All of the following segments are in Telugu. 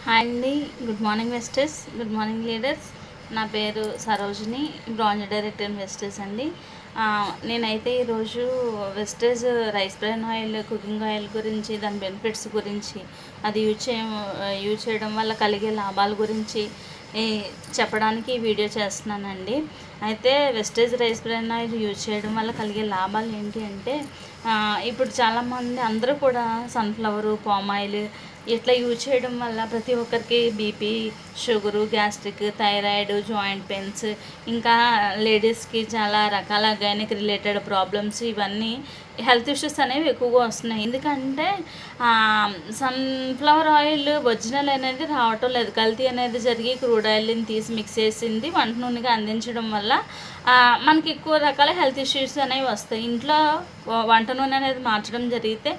హాయ్ అండి. Good morning westers, good morning leaders. నా పేరు సరోజిని, బ్రాంజ్ డైరెక్టర్ వెస్టర్స్ అండి. నేనైతే ఈరోజు Vestige rice bran oil, cooking oil గురించి, దాని బెనిఫిట్స్ గురించి, అది యూజ్ చేయడం వల్ల కలిగే లాభాల గురించి చెప్పడానికి ఈ వీడియో చేస్తున్నానండి. అయితే Vestige rice bran oil use చేయడం వల్ల కలిగే లాభాలు ఏంటి అంటే, ఇప్పుడు చాలామంది అందరూ కూడా సన్ఫ్లవరు, పామ్ ఆయిల్ ఇట్లా యూజ్ చేయడం వల్ల ప్రతి ఒక్కరికి BP, sugar, gastric, thyroid, joint pains, ఇంకా లేడీస్కి చాలా రకాల గైనిక్ రిలేటెడ్ ప్రాబ్లమ్స్, ఇవన్నీ హెల్త్ ఇష్యూస్ అనేవి ఎక్కువగా వస్తున్నాయి. ఎందుకంటే సన్ఫ్లవర్ ఆయిల్ ఒరిజినల్ అనేది రావటం లేదు, కల్తీ అనేది జరిగి క్రూడ్ ఆయిల్ని తీసి మిక్స్ చేసింది వంట నూనెగా అందించడం వల్ల మనకి ఎక్కువ రకాల హెల్త్ ఇష్యూస్ అనేవి వస్తాయి. ఇంట్లో వంట నూనె అనేది మార్చడం జరిగితే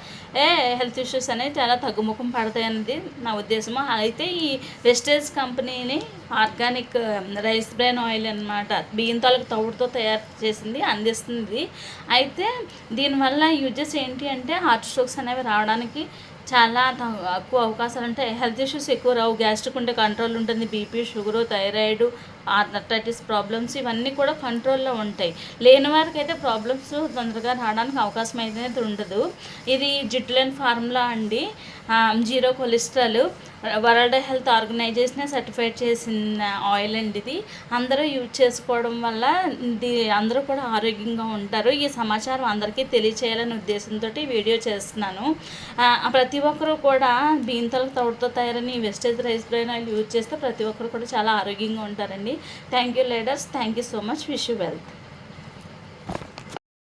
హెల్త్ ఇష్యూస్ అనేవి చాలా తగ్గుముఖం పడతాయి అనేది నా ఉద్దేశము. అయితే ఈ వెస్టేజ్ కంపెనీని ఆర్గానిక్ రైస్ బ్రాన్ ఆయిల్ అనమాట, బియ్యం తాలూకు తవుడుతో తయారు చేసింది అందిస్తుంది. అయితే దీనివల్ల యూజెస్ ఏంటి అంటే, హార్ట్ స్ట్రోక్స్ అనేవి రావడానికి చాలా తక్కువ అవకాశాలు ఉంటాయి. హెల్త్ ఇష్యూస్ ఎక్కువ రావు. గ్యాస్ట్రిక్ ఉంటే కంట్రోల్ ఉంటుంది. BP, sugar, thyroid, arthritis problems ఇవన్నీ కూడా కంట్రోల్లో ఉంటాయి. లేని వారికి అయితే ప్రాబ్లమ్స్ తొందరగా రావడానికి అవకాశం అయితే ఉండదు. ఇది జిట్లెన్ ఫార్ములా అండి, zero cholesterol, World Health Organization certified చేసిన ఆయిల్ అండి. ఇది అందరూ యూజ్ చేసుకోవడం వల్ల అందరూ కూడా ఆరోగ్యంగా ఉంటారు. ఈ సమాచారం అందరికీ తెలియచేయాలనే ఉద్దేశంతో వీడియో చేస్తున్నాను. ప్రతి ఒక్కరూ కూడా బియ్యంతలకు తవుడుతో తయారని wastage rice bran oil use చేస్తే ప్రతి ఒక్కరు కూడా చాలా ఆరోగ్యంగా ఉంటారండి. Thank you leaders, thank you so much. Wish you wealth.